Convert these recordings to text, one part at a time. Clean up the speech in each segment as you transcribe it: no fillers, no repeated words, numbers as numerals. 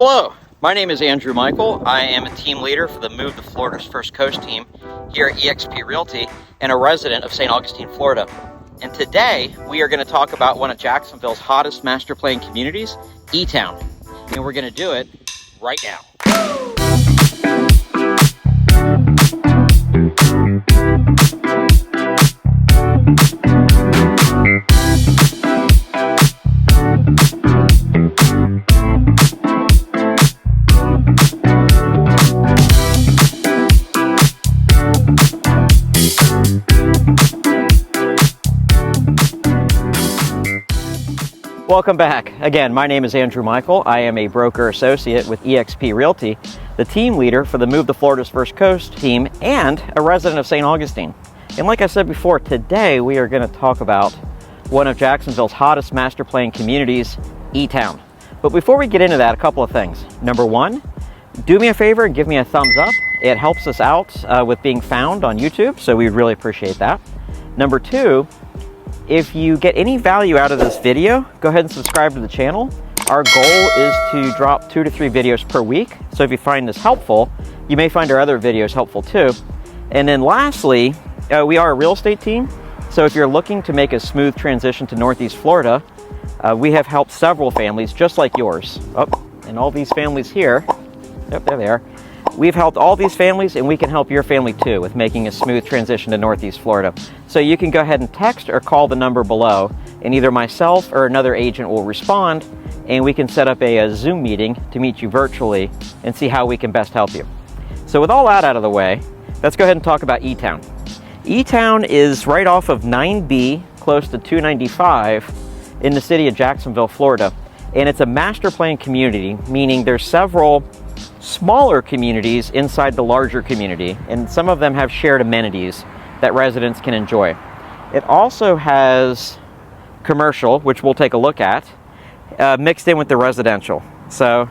Hello, my name is Andrew Michael. I am a team leader for the Move to Florida's First Coast team here at eXp Realty and a resident of St. Augustine, Florida. And today we are going to talk about one of Jacksonville's hottest master plan communities, eTown. And we're going to do it right now. Welcome back. Again, my name is Andrew Michael. I am a broker associate with eXp Realty, the team leader for the Move to Florida's First Coast team, and a resident of St. Augustine. And like I said before, today we are going to talk about one of Jacksonville's hottest master plan communities, eTown. But before we get into that, a couple of things. Number one, do me a favor and give me a thumbs up. It helps us out with being found on YouTube, so we'd really appreciate that. Number two, if you get any value out of this video, go ahead and subscribe to the channel. Our goal is to drop 2 to 3 videos per week. So if you find this helpful, you may find our other videos helpful too. And then lastly, we are a real estate team. So if you're looking to make a smooth transition to Northeast Florida, we have helped several families just like yours. Oh, and all these families here, yep, there they are. We've helped all these families, and we can help your family too with making a smooth transition to Northeast Florida. So you can go ahead and text or call the number below, and either myself or another agent will respond, and we can set up a Zoom meeting to meet you virtually and see how we can best help you. So with all that out of the way, let's go ahead and talk about eTown. eTown is right off of 9B, close to 295 in the city of Jacksonville, Florida. And it's a master plan community, meaning there's several smaller communities inside the larger community, and some of them have shared amenities that residents can enjoy. It also has commercial, which we'll take a look at, mixed in with the residential. So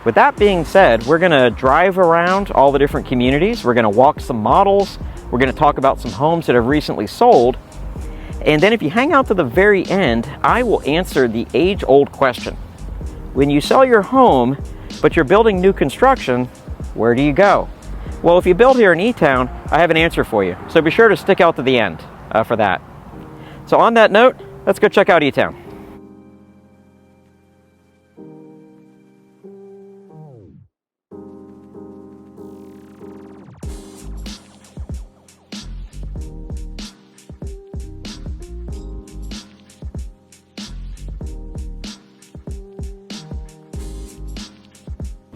with that being said, we're going to drive around all the different communities. We're going to walk some models. We're going to talk about some homes that have recently sold. And then if you hang out to the very end, I will answer the age-old question. When you sell your home, but you're building new construction, where do you go? Well, if you build here in eTown, I have an answer for you. So be sure to stick out to the end for that. So on that note, let's go check out eTown.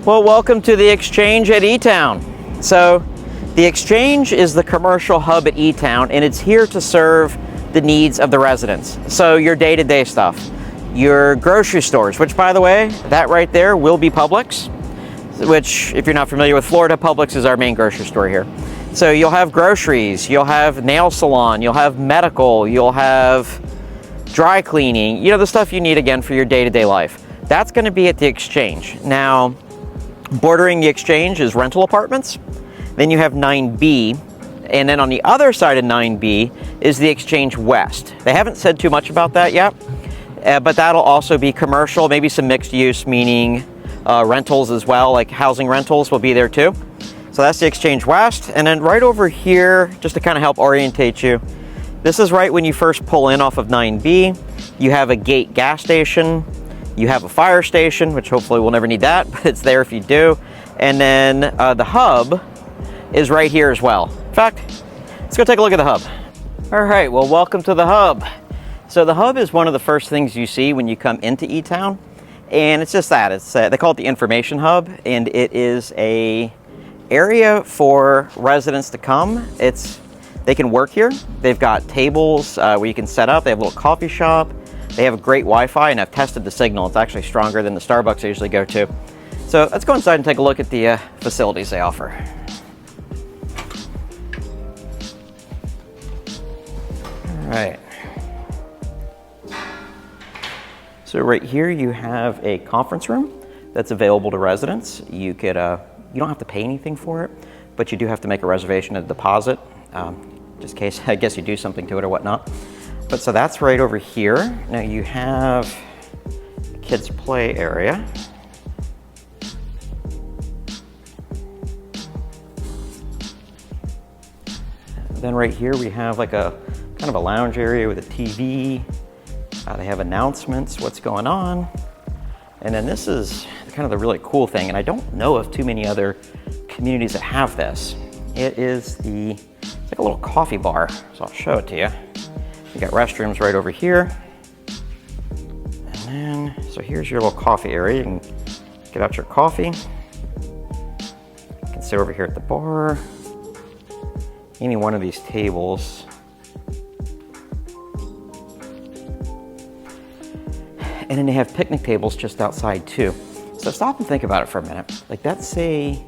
Well, welcome to the Exchange at eTown. So the Exchange is the commercial hub at eTown, and it's here to serve the needs of the residents. So your day-to-day stuff, your grocery stores, which by the way, that right there will be Publix, which if you're not familiar with Florida, Publix is our main grocery store here. So you'll have groceries, you'll have nail salon, you'll have medical, you'll have dry cleaning, you know, the stuff you need again for your day-to-day life. That's going to be at the Exchange. Now, bordering the Exchange is rental apartments. Then you have 9B, and then on the other side of 9B is the Exchange West. They haven't said too much about that yet, but that'll also be commercial, maybe some mixed use, meaning rentals as well, like housing rentals will be there too. So that's the Exchange West. And then right over here, just to kind of help orientate you, this is right when you first pull in off of 9B. You have a Gate gas station. You have a fire station, which hopefully we'll never need that, but it's there if you do. And then the hub is right here as well. In fact, let's go take a look at the hub. All right, well, welcome to the hub. So the hub is one of the first things you see when you come into eTown. And it's just that, it's they call it the information hub, and it is a area for residents to come. They can work here. They've got tables where you can set up. They have a little coffee shop. They have a great Wi-Fi, and I've tested the signal. It's actually stronger than the Starbucks I usually go to. So let's go inside and take a look at the facilities they offer. All right. So right here you have a conference room that's available to residents. You could, you don't have to pay anything for it, but you do have to make a reservation, a deposit, just in case, I guess you do something to it or whatnot. But so that's right over here. Now you have a kids' play area. Then right here we have like a kind of a lounge area with a TV. They have announcements, what's going on. And then this is kind of the really cool thing, and I don't know of too many other communities that have this. It's like a little coffee bar, so I'll show it to you. You got restrooms right over here. And then, so here's your little coffee area. You can get out your coffee. You can sit over here at the bar. Any one of these tables. And then they have picnic tables just outside too. So stop and think about it for a minute. Like, let's say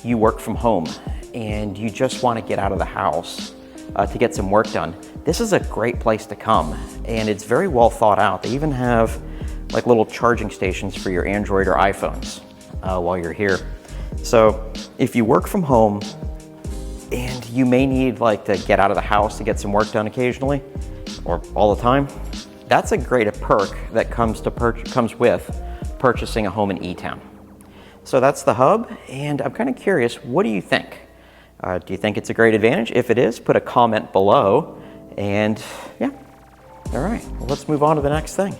you work from home and you just want to get out of the house to get some work done. This is a great place to come, and it's very well thought out. They even have like little charging stations for your Android or iPhones while you're here. So if you work from home and you may need like to get out of the house to get some work done occasionally or all the time, that's a great perk that comes with purchasing a home in eTown. So that's the hub, and I'm kind of curious, what do you think? Do you think it's a great advantage? If it is, put a comment below, and yeah. All right, well, let's move on to the next thing.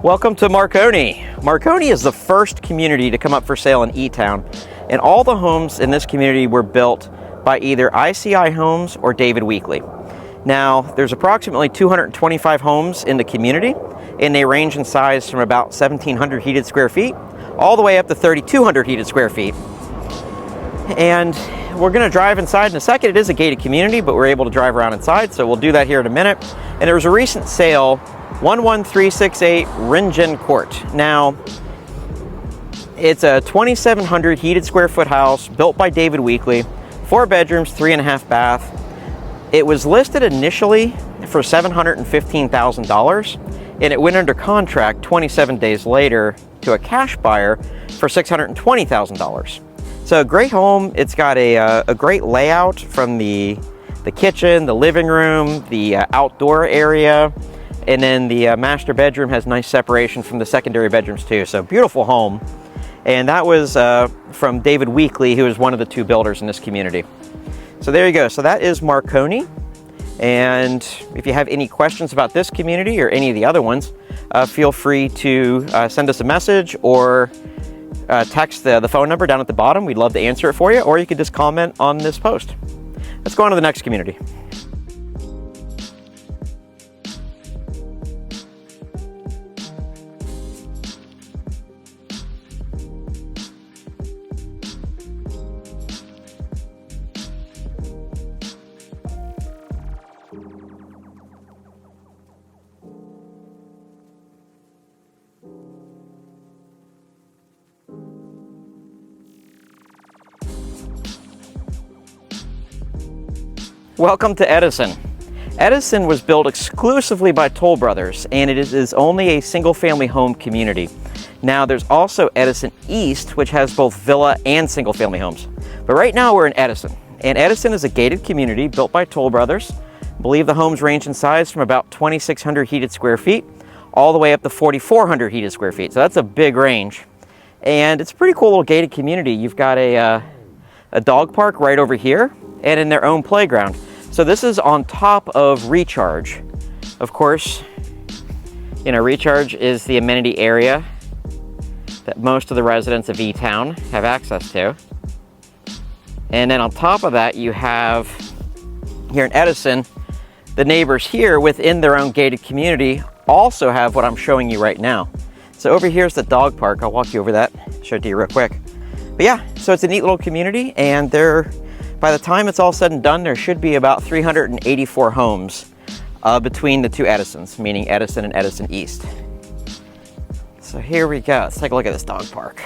Welcome to Marconi. Marconi is the first community to come up for sale in eTown, and all the homes in this community were built by either ICI Homes or David Weekley. Now, there's approximately 225 homes in the community, and they range in size from about 1,700 heated square feet all the way up to 3,200 heated square feet. And we're going to drive inside in a second. It is a gated community, but we're able to drive around inside, so we'll do that here in a minute. And there was a recent sale, 11368 Ringen Court. Now, it's a 2,700 heated square foot house built by David Weekley, 4 bedrooms, 3.5 bath. It was listed initially for $715,000, and it went under contract 27 days later to a cash buyer for $620,000. So a great home. It's got a great layout from the kitchen, the living room, the outdoor area, and then the master bedroom has nice separation from the secondary bedrooms too. So beautiful home. And that was from David Weekley, who is one of the 2 builders in this community. So there you go. So that is Marconi. And if you have any questions about this community or any of the other ones, feel free to send us a message or text the phone number down at the bottom. We'd love to answer it for you, or you could just comment on this post. Let's go on to the next community. Welcome to Edison. Edison was built exclusively by Toll Brothers, and it is only a single-family home community. Now, there's also Edison East, which has both villa and single-family homes. But right now we're in Edison, and Edison is a gated community built by Toll Brothers. I believe the homes range in size from about 2,600 heated square feet all the way up to 4,400 heated square feet. So that's a big range. And it's a pretty cool little gated community. You've got a dog park right over here and in their own playground. So this is on top of Recharge. Of course, you know, Recharge is the amenity area that most of the residents of eTown have access to. And then on top of that, you have here in Edison, the neighbors here within their own gated community also have what I'm showing you right now. So over here's the dog park. I'll walk you over that, show it to you real quick. But yeah, so it's a neat little community, and by the time it's all said and done, there should be about 384 homes between the 2 Edisons, meaning Edison and Edison East. So here we go. Let's take a look at this dog park.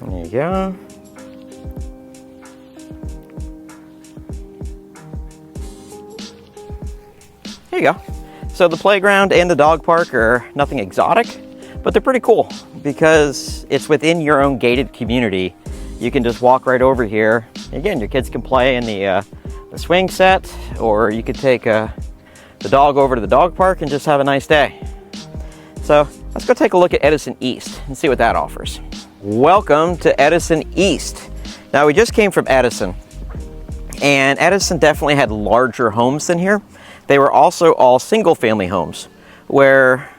There you go. There you go. So the playground and the dog park are nothing exotic, but they're pretty cool because it's within your own gated community you can just walk right over here. Again, your kids can play in the swing set, or you could take the dog over to the dog park and just have a nice day. So let's go take a look at Edison East and see what that offers. Welcome to Edison East. Now, we just came from Edison, and Edison definitely had larger homes than here. They were also all single-family homes, where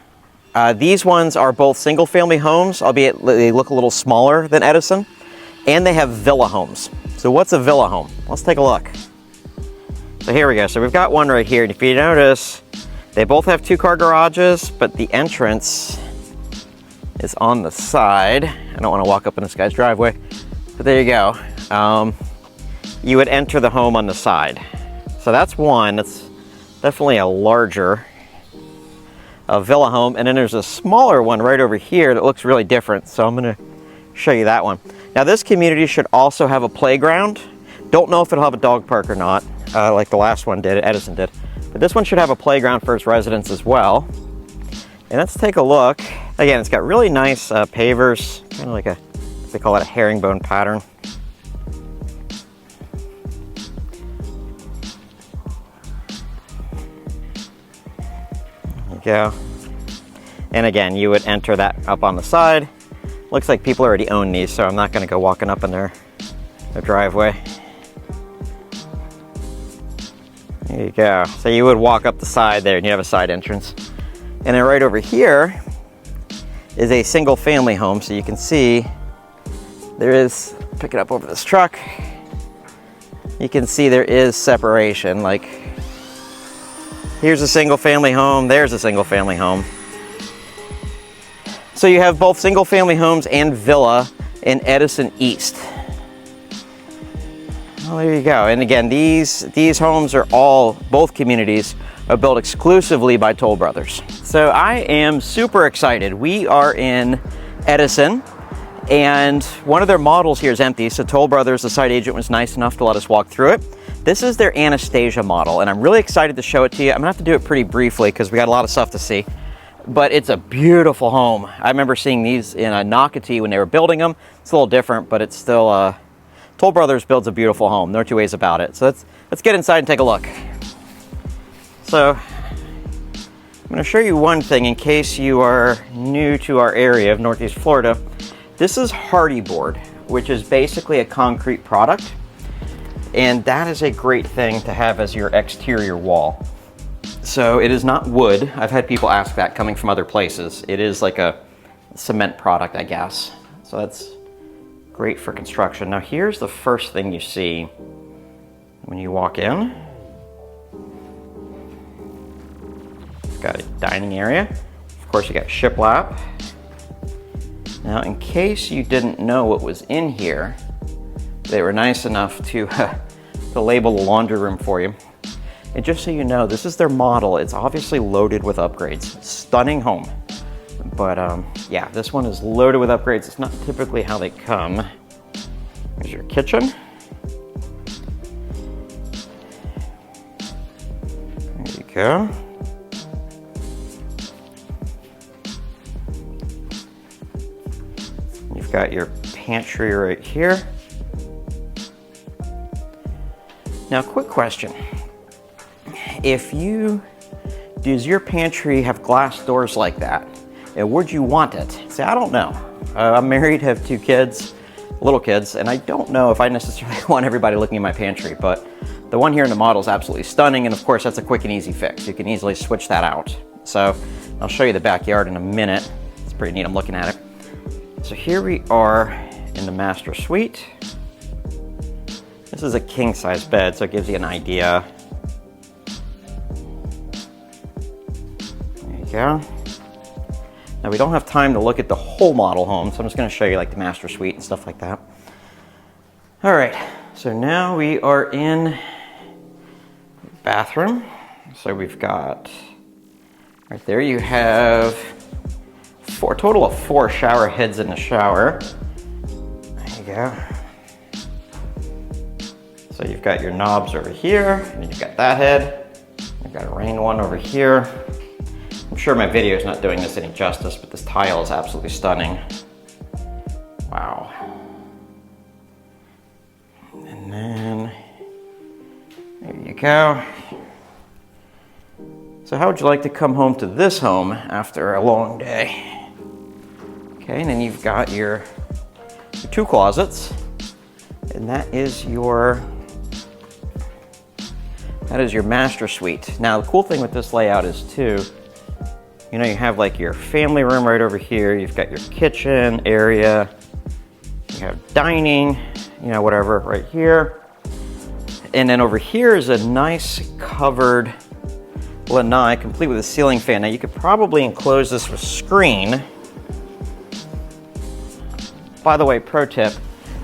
these ones are both single-family homes, albeit they look a little smaller than Edison, and they have villa homes. So what's a villa home? Let's take a look. So here we go. So we've got one right here, and if you notice, they both have 2-car garages, but the entrance is on the side. I don't want to walk up in this guy's driveway, but there you go. You would enter the home on the side. So that's one. That's definitely a larger villa home. And then there's a smaller one right over here that looks really different. So I'm going to show you that one. Now, this community should also have a playground. Don't know if it'll have a dog park or not, like the last one did, Edison did. But this one should have a playground for its residents as well. And let's take a look. Again, it's got really nice pavers, kind of like they call it a herringbone pattern. There you go. And again, you would enter that up on the side. Looks like people already own these, so I'm not going to go walking up in their driveway. There you go. So you would walk up the side there and you have a side entrance. And then right over here is a single family home. So you can see there is, pick it up over this truck. You can see there is separation. Like, here's a single family home, there's a single family home. So you have both single family homes and villa in Edison East. Well, there you go. And again, these homes are both communities are built exclusively by Toll Brothers. So I am super excited. We are in Edison, and one of their models here is empty. So Toll Brothers, the site agent, was nice enough to let us walk through it. This is their Anastasia model, and I'm really excited to show it to you. I'm gonna have to do it pretty briefly because we got a lot of stuff to see. But it's a beautiful home. I remember seeing these in Nocatee when they were building them. It's a little different, but it's still, Toll Brothers builds a beautiful home. No two ways about it. So let's get inside and take a look. So I'm gonna show you one thing in case you are new to our area of Northeast Florida. This is hardy board, which is basically a concrete product. And that is a great thing to have as your exterior wall. So it is not wood. I've had people ask that coming from other places. It is like a cement product, I guess. So that's great for construction. Now here's the first thing you see when you walk in. It's got a dining area. Of course, you got shiplap. Now, in case you didn't know what was in here, they were nice enough to label the laundry room for you. And just so you know, this is their model. It's obviously loaded with upgrades. Stunning home. But yeah, this one is loaded with upgrades. It's not typically how they come. Here's your kitchen. There you go. You've got your pantry right here. Now, quick question. Does your pantry have glass doors like that? And would you want it? See, I don't know. I'm married, have 2 kids, little kids, and I don't know if I necessarily want everybody looking in my pantry, but the one here in the model is absolutely stunning, and of course that's a quick and easy fix. You can easily switch that out. So I'll show you the backyard in a minute. It's pretty neat, I'm looking at it. So here we are in the master suite. This is a king-size bed, so it gives you an idea. There you go. Now, we don't have time to look at the whole model home, so I'm just going to show you like the master suite and stuff like that. All right, so now we are in the bathroom. So we've got, right there you have a total of 4 shower heads in the shower. There you go. So you've got your knobs over here, and then you've got that head. You've got a rain one over here. I'm sure my video is not doing this any justice, but this tile is absolutely stunning. Wow. And then, there you go. So how would you like to come home to this home after a long day? Okay, and then you've got your 2 closets, and that is your master suite. Now, the cool thing with this layout is too, you know, you have like your family room right over here. You've got your kitchen area. You have dining, you know, whatever, right here. And then over here is a nice covered lanai, complete with a ceiling fan. Now, you could probably enclose this with screen. By the way, pro tip,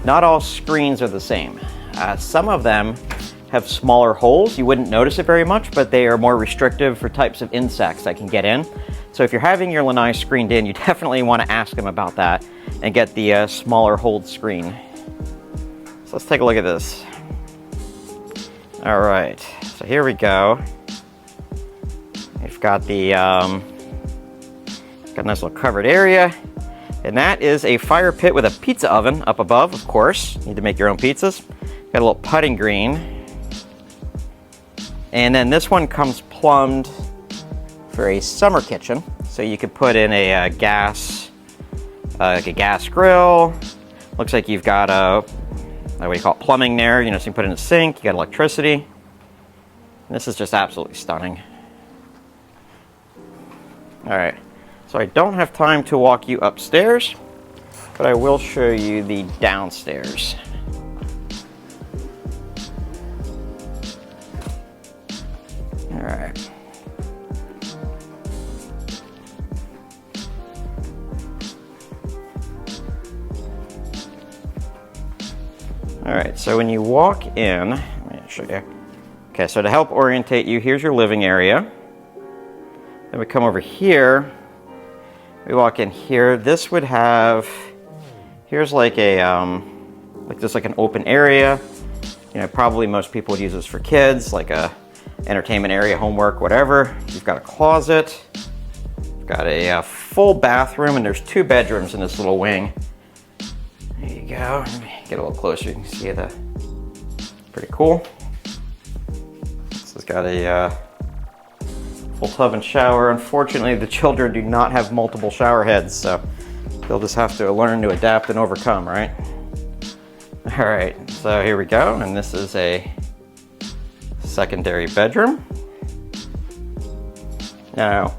not all screens are the same. Some of them have smaller holes. You wouldn't notice it very much, but they are more restrictive for types of insects that can get in. So if you're having your lanai screened in, you definitely want to ask them about that and get the smaller hold screen. So let's take a look at this. All right, so here we go. We've got the got a nice little covered area. And that is a fire pit with a pizza oven up above, of course. You need to make your own pizzas. Got a little putting green. And then this one comes plumbed for a summer kitchen. So you could put in a gas grill. Looks like you've got what do you call it, plumbing there. You know, so you can put in a sink, you got electricity. And this is just absolutely stunning. All right. So I don't have time to walk you upstairs, but I will show you the downstairs. All right. All right, so when you walk in, let me show you. Okay, so to help orientate you, here's your living area. Then we come over here. We walk in here. This would have, here's like a, like an open area. You know, probably most people would use this for kids, like a entertainment area, homework, whatever. You've got a closet. You've got a full bathroom, and there's 2 bedrooms in this little wing. There you go. Let me get a little closer. You can see the, pretty cool. This has got a full tub and shower. Unfortunately, the children do not have multiple shower heads, so they'll just have to learn to adapt and overcome, right? All right, so here we go, and this is a secondary bedroom. Now,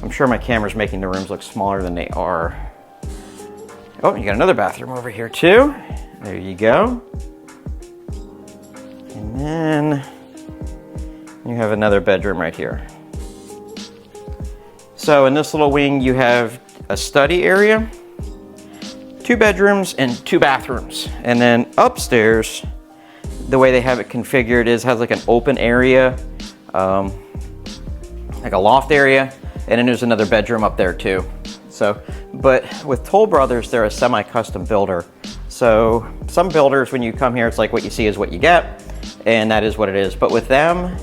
I'm sure my camera's making the rooms look smaller than they are. Oh, you got another bathroom over here too. There you go. And then you have another bedroom right here. So in this little wing, you have a study area, 2 bedrooms and 2 bathrooms. And then upstairs, the way they have it configured has like an open area, like a loft area. And then there's another bedroom up there too. So, but with Toll Brothers, they're a semi-custom builder. So some builders, when you come here, it's like what you see is what you get, and that is what it is. But with them,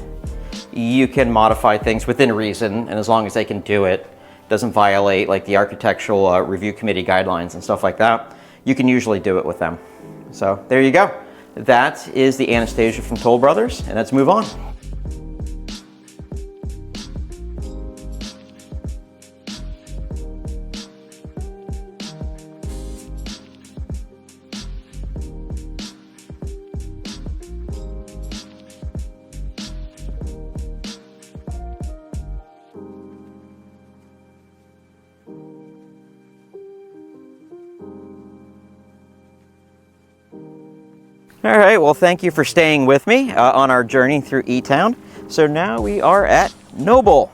you can modify things within reason, and as long as they can do it, doesn't violate like the architectural review committee guidelines and stuff like that, you can usually do it with them. So there you go. That is the Anastasia from Toll Brothers, and let's move on. All right, well, thank you for staying with me on our journey through eTown. So now we are at Nobel.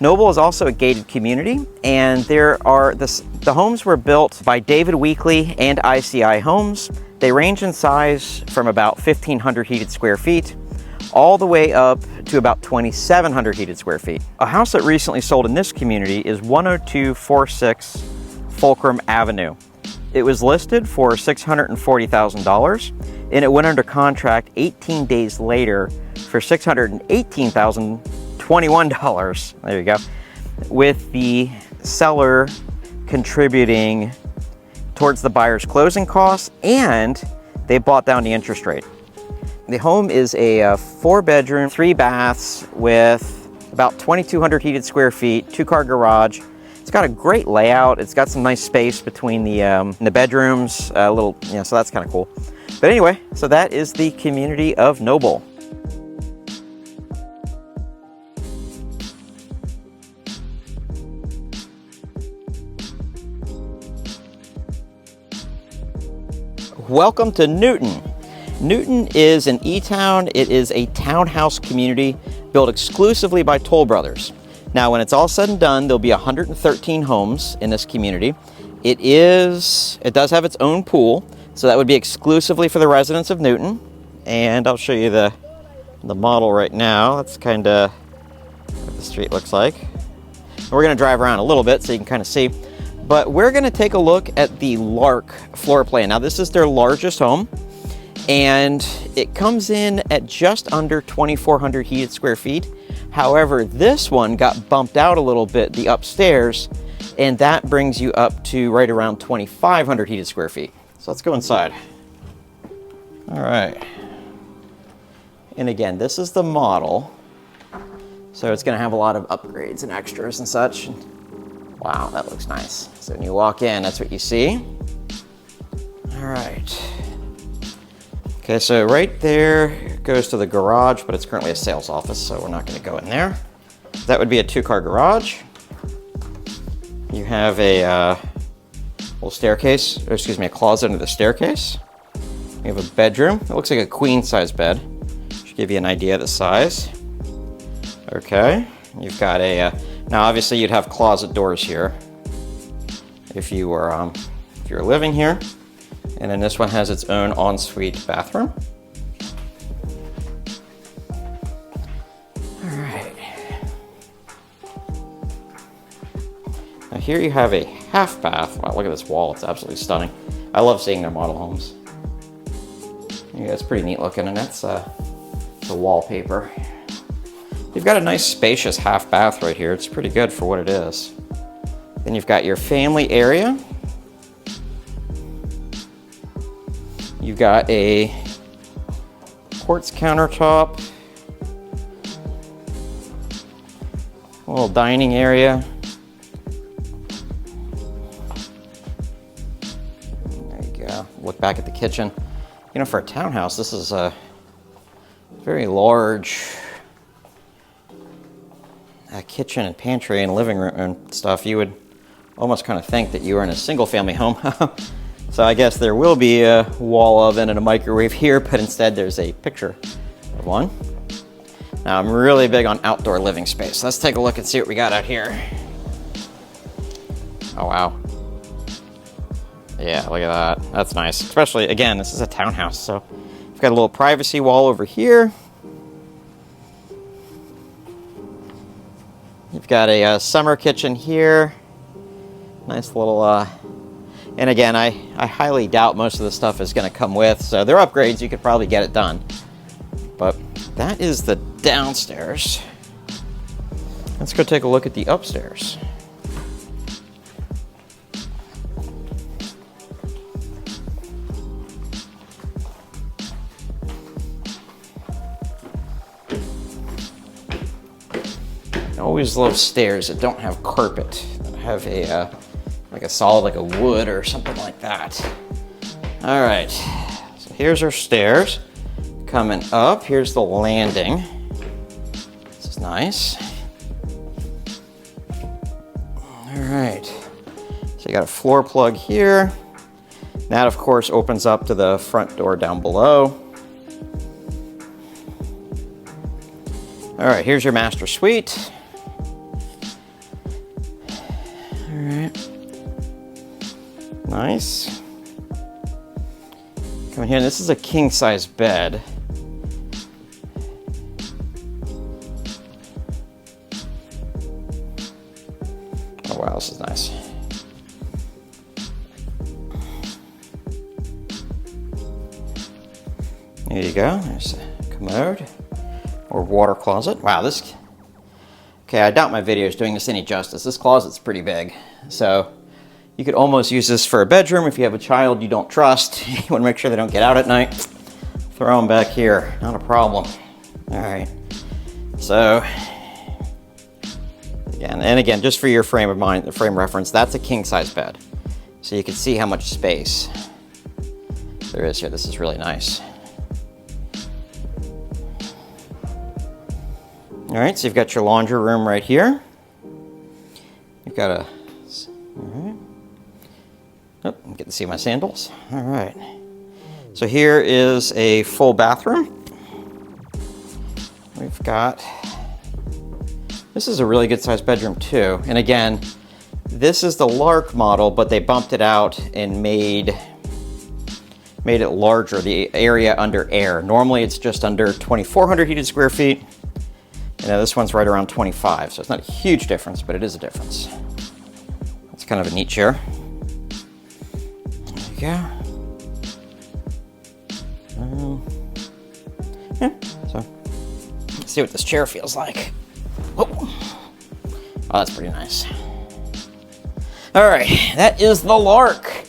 Nobel is also a gated community, and there are the homes were built by David Weekley and ICI Homes. They range in size from about 1,500 heated square feet all the way up to about 2,700 heated square feet. A house that recently sold in this community is 10246 Fulcrum Avenue. It was listed for $640,000, and it went under contract 18 days later for $618,021. There you go. With the seller contributing towards the buyer's closing costs, and they bought down the interest rate. The home is a 4-bedroom, 3 baths with about 2,200 heated square feet, 2-car garage. It's got a great layout. It's got some nice space between the bedrooms, a little, so that's kind of cool. But anyway, so that is the community of Nobel. Welcome to Newton. Newton is an eTown. It is a townhouse community built exclusively by Toll Brothers. Now, when it's all said and done, there'll be 113 homes in this community. It does have its own pool, so that would be exclusively for the residents of Newton. And I'll show you the model right now. That's kind of what the street looks like. And we're going to drive around a little bit so you can kind of see. But we're going to take a look at the Lark floor plan. Now, this is their largest home, and it comes in at just under 2,400 heated square feet. However, this one got bumped out a little bit, the upstairs, and that brings you up to right around 2,500 heated square feet. So let's go inside. All right. And again, this is the model. So it's going to have a lot of upgrades and extras and such. Wow, that looks nice. So when you walk in, that's what you see. All right. Okay, so right there goes to the garage, but it's currently a sales office, so we're not going to go in there. That would be a 2-car garage. You have a little staircase, or excuse me, a closet under the staircase. You have a bedroom. It looks like a queen-size bed. Should give you an idea of the size. Okay, you've got a. Now, obviously, you'd have closet doors here if you were living here. And then this one has its own ensuite bathroom. All right. Now here you have a half bath. Wow, look at this wall. It's absolutely stunning. I love seeing their model homes. Yeah, it's pretty neat looking, and that's the wallpaper. You've got a nice spacious half bath right here. It's pretty good for what it is. Then you've got your family area. You've got a quartz countertop, a little dining area. There you go. Look back at the kitchen. You know, for a townhouse, this is a very large kitchen and pantry and living room and stuff. You would almost kind of think that you were in a single family home. So I guess there will be a wall oven and a microwave here, but instead there's a picture of one. Now I'm really big on outdoor living space. Let's take a look and see what we got out here. Oh wow. Yeah, look at that. That's nice. Especially, again, this is a townhouse, so you've got a little privacy wall over here. You've got a summer kitchen here. Nice little, and again, I highly doubt most of the stuff is going to come with, so they're upgrades. You could probably get it done. But that is the downstairs. Let's go take a look at the upstairs. I always love stairs that don't have carpet, that have a like a solid, like a wood or something like that. All right, so here's our stairs. Coming up, here's the landing. This is nice. All right, so you got a floor plug here. That, of course, opens up to the front door down below. All right, here's your master suite. All right. Nice. Come in here, this is a king-size bed. Oh wow, this is nice. There you go, there's a commode or water closet. Wow, this, okay, I doubt my video is doing this any justice. This closet's pretty big. So you could almost use this for a bedroom if you have a child you don't trust. You want to make sure they don't get out at night. throw them back here, not a problem. All right, so again, just for your frame of mind, the frame reference, that's a king size bed. So you can see how much space there is here. This is really nice. All right, so you've got your laundry room right here. You've got a, all right. Oh, I'm getting to see my sandals. All right. So here is a full bathroom. We've got, this is a really good sized bedroom too. And again, this is the Lark model, but they bumped it out and made it larger, the area under air. Normally it's just under 2,400 heated square feet. And this one's right around 25, so it's not a huge difference, but it is a difference. It's kind of a neat chair. There you go. Yeah, so let's see what this chair feels like. Oh, that's pretty nice. All right, that is the Lark.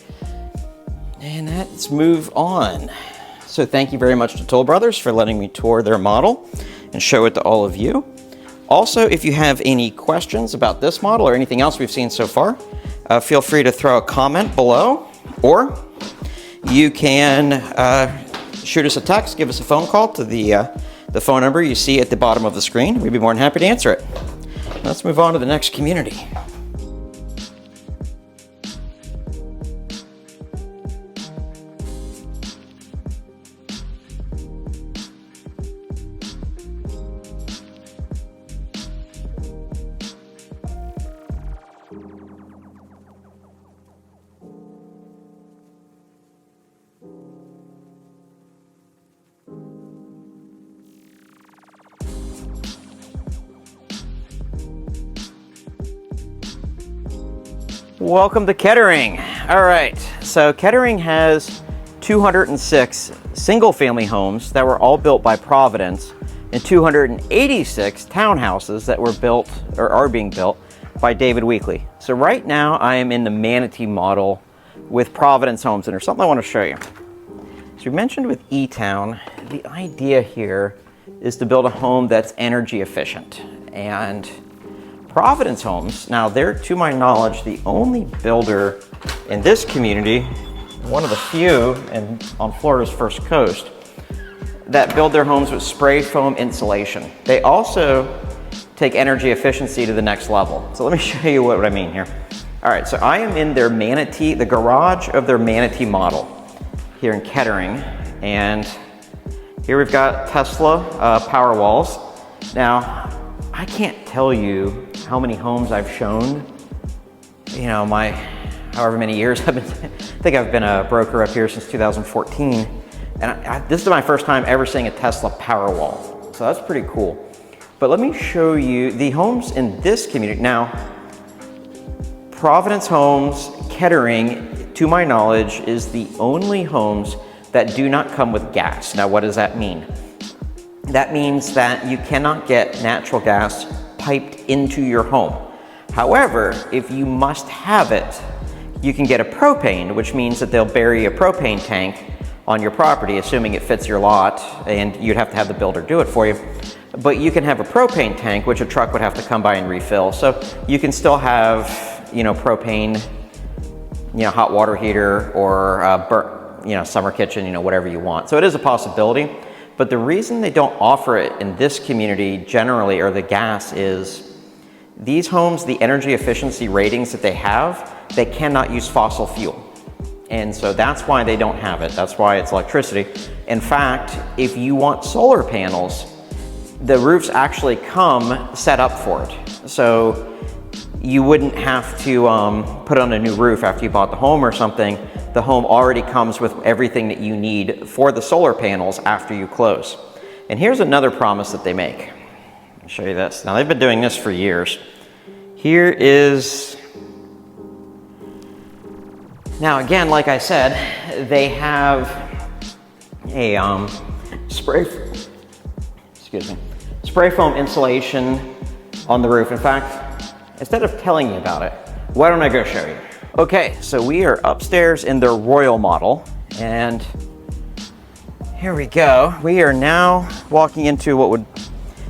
And let's move on. So thank you very much to Toll Brothers for letting me tour their model and show it to all of you. Also, if you have any questions about this model or anything else we've seen so far, feel free to throw a comment below, or you can shoot us a text, give us a phone call to the phone number you see at the bottom of the screen. We'd be more than happy to answer it. Let's move on to the next community. Welcome to Kettering. All right, so Kettering has 206 single-family homes that were all built by Providence and 286 townhouses that were built or are being built by David Weekley. So right now I am in the Manatee model with Providence Homes, and there's something I want to show you. So we mentioned with eTown, the idea here is to build a home that's energy efficient. And Providence Homes, now they're, to my knowledge, the only builder in this community, one of the few on Florida's first coast, that build their homes with spray foam insulation. They also take energy efficiency to the next level. So let me show you what I mean here. All right, so I am in their Manatee, the garage of their Manatee model here in Kettering. And here we've got Tesla power walls. Now, I can't tell you how many homes I've shown, you know, my however many years I think I've been a broker up here since 2014. And this is my first time ever seeing a Tesla power wall. So that's pretty cool. But let me show you the homes in this community. Now, Providence Homes, Kettering, to my knowledge, is the only homes that do not come with gas. Now, what does that mean? That means that you cannot get natural gas piped into your home. However, if you must have it, you can get a propane, which means that they'll bury a propane tank on your property, assuming it fits your lot, and you'd have to have the builder do it for you. But you can have a propane tank, which a truck would have to come by and refill. So you can still have, you know, propane, you know, hot water heater, or you know, summer kitchen, you know, whatever you want. So it is a possibility. But the reason they don't offer it in this community generally, or the gas, is these homes, the energy efficiency ratings that they have, they cannot use fossil fuel. And so that's why they don't have it. That's why it's electricity. In fact, if you want solar panels, the roofs actually come set up for it. So you wouldn't have to put on a new roof after you bought the home or something. The home already comes with everything that you need for the solar panels after you close. And here's another promise that they make. I'll show you this. Now, they've been doing this for years. Here is, now again, like I said, they have a spray foam insulation on the roof. In fact, instead of telling you about it, why don't I go show you? Okay, so we are upstairs in their Royal model, and Here we go. We are now walking into what would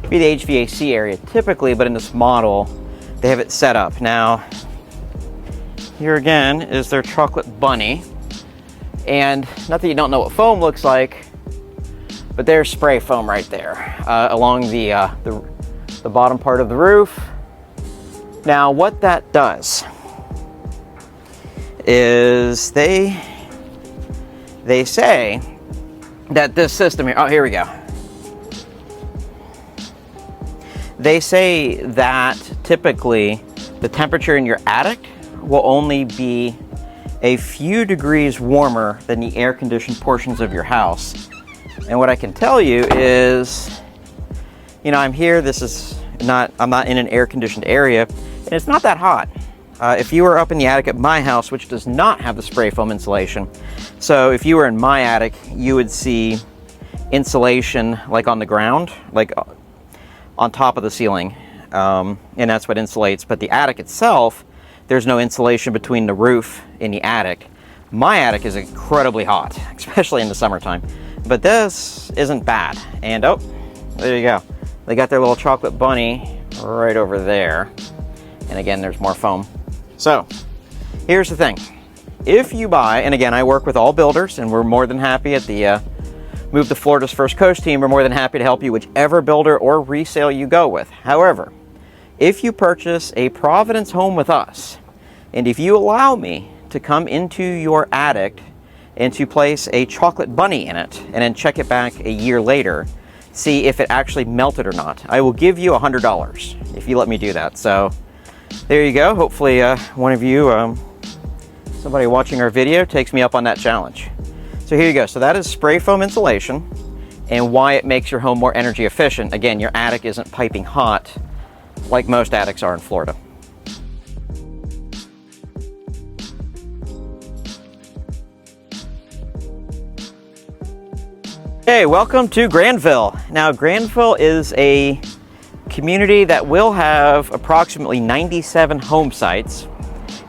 be the HVAC area typically, but in this model, they have it set up. Now, here again is their chocolate bunny. And not that you don't know what foam looks like, but there's spray foam right there along the bottom part of the roof. Now, what that does is they say that this system here, oh, here we go. They say that typically the temperature in your attic will only be a few degrees warmer than the air-conditioned portions of your house. And what I can tell you is, you know, I'm here, I'm not in an air-conditioned area, and it's not that hot. If you were up in the attic at my house, which does not have the spray foam insulation, so if you were in my attic, you would see insulation like on the ground, like on top of the ceiling, and that's what insulates. But the attic itself, there's no insulation between the roof and the attic. My attic is incredibly hot, especially in the summertime, but this isn't bad. And oh, there you go. They got their little chocolate bunny right over there. And again, there's more foam. So here's the thing. If you buy, and again, I work with all builders, and we're more than happy at the Move to Florida's First Coast team, we're more than happy to help you whichever builder or resale you go with. However, if you purchase a Providence home with us, and if you allow me to come into your attic and to place a chocolate bunny in it, and then check it back a year later, see if it actually melted or not, I will give you $100 if you let me do that. So there you go. Hopefully one of you, somebody watching our video, takes me up on that challenge. So here you go. So that is spray foam insulation and why it makes your home more energy efficient. Again, your attic isn't piping hot like most attics are in Florida. Hey, welcome to Granville. Now, Granville is a community that will have approximately 97 home sites,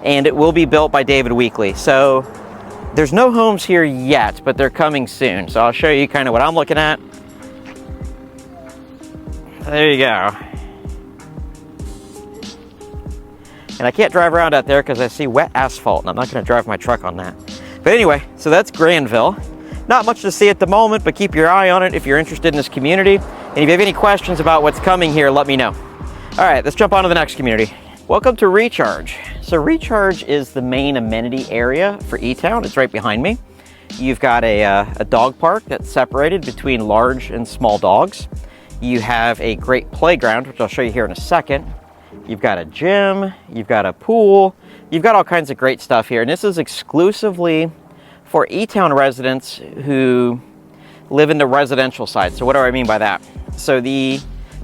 and it will be built by David Weekley. So there's no homes here yet, but they're coming soon. So I'll show you kind of what I'm looking at. There you go. And I can't drive around out there because I see wet asphalt, and I'm not going to drive my truck on that. But anyway, so that's Granville. Not much to see at the moment, but keep your eye on it if you're interested in this community. And if you have any questions about what's coming here, let me know. All right, let's jump on to the next community. Welcome to Recharge. So Recharge is the main amenity area for eTown. It's right behind me. You've got a dog park that's separated between large and small dogs. You have a great playground, which I'll show you here in a second. You've got a gym, you've got a pool, you've got all kinds of great stuff here. And this is exclusively for eTown residents who live in the residential side. So what do I mean by that? So the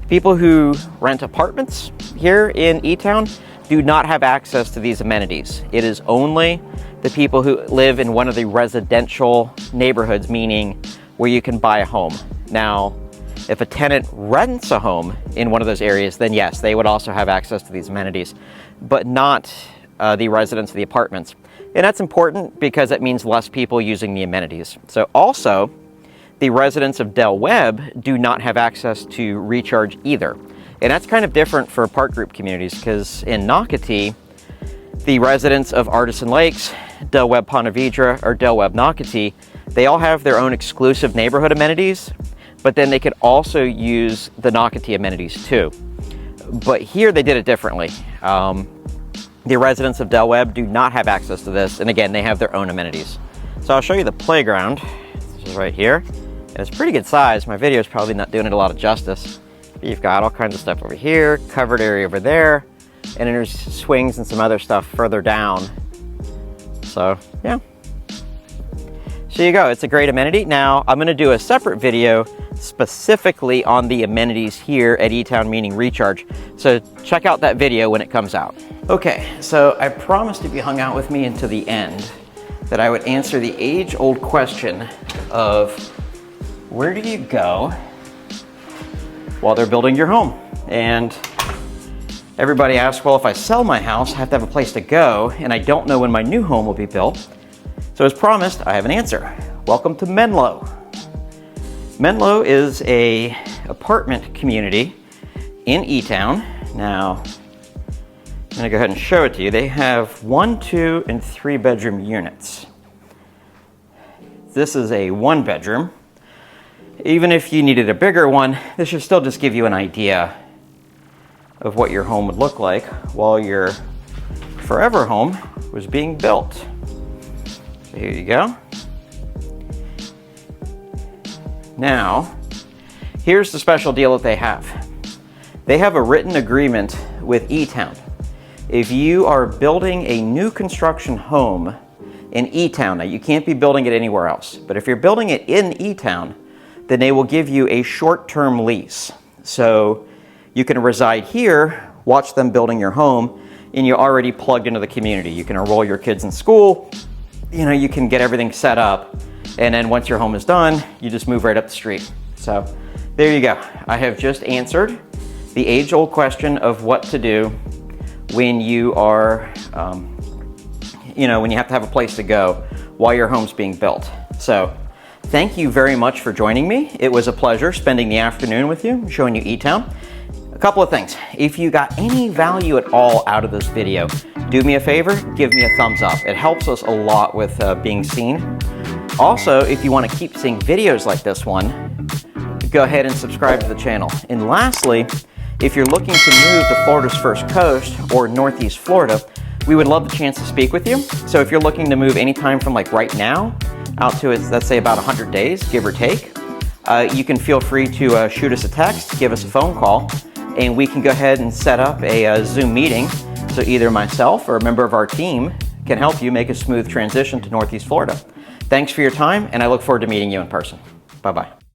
people who rent apartments here in eTown do not have access to these amenities. It is only the people who live in one of the residential neighborhoods, meaning where you can buy a home. Now, if a tenant rents a home in one of those areas, then yes, they would also have access to these amenities, but not the residents of the apartments. And that's important because it means less people using the amenities. So also, the residents of Webb do not have access to Recharge either. And that's kind of different for Parc Group communities, because in Nocatee, the residents of Edison Lakes, Webb Ponte Vedra, or Webb Nocatee, they all have their own exclusive neighborhood amenities, but then they could also use the Nocatee amenities too. But here they did it differently. The residents of Webb do not have access to this, and again, they have their own amenities. So I'll show you the playground. This is right here. And it's pretty good size. My video is probably not doing it a lot of justice. You've got all kinds of stuff over here, covered area over there, and then there's swings and some other stuff further down. So yeah. So you go, it's a great amenity. Now I'm gonna do a separate video specifically on the amenities here at eTown, meaning Recharge. So check out that video when it comes out. Okay, so I promised if you hung out with me until the end that I would answer the age-old question of where do you go while they're building your home? And everybody asks, well, if I sell my house, I have to have a place to go, and I don't know when my new home will be built. So as promised, I have an answer. Welcome to Menlo. Menlo is a apartment community in eTown. Now, I'm gonna go ahead and show it to you. They have 1, 2, and 3 bedroom units. This is a 1 bedroom. Even if you needed a bigger one, this should still just give you an idea of what your home would look like while your forever home was being built. So here you go. Now, here's the special deal that they have. They have a written agreement with eTown. If you are building a new construction home in eTown, now you can't be building it anywhere else, but if you're building it in eTown, then they will give you a short-term lease. So you can reside here, watch them building your home, and you're already plugged into the community. You can enroll your kids in school, you can get everything set up, and then once your home is done, you just move right up the street. So there you go. I have just answered the age-old question of what to do when you are, when you have to have a place to go while your home's being built. So thank you very much for joining me. It was a pleasure spending the afternoon with you, showing you eTown. A couple of things. If you got any value at all out of this video, do me a favor, give me a thumbs up. It helps us a lot with being seen. Also, if you want to keep seeing videos like this one, go ahead and subscribe to the channel. And lastly, if you're looking to move to Florida's First Coast or Northeast Florida, we would love the chance to speak with you. So if you're looking to move anytime from like right now out to, let's say, about 100 days, give or take, you can feel free to shoot us a text, give us a phone call, and we can go ahead and set up a Zoom meeting. So either myself or a member of our team can help you make a smooth transition to Northeast Florida. Thanks for your time, and I look forward to meeting you in person. Bye-bye.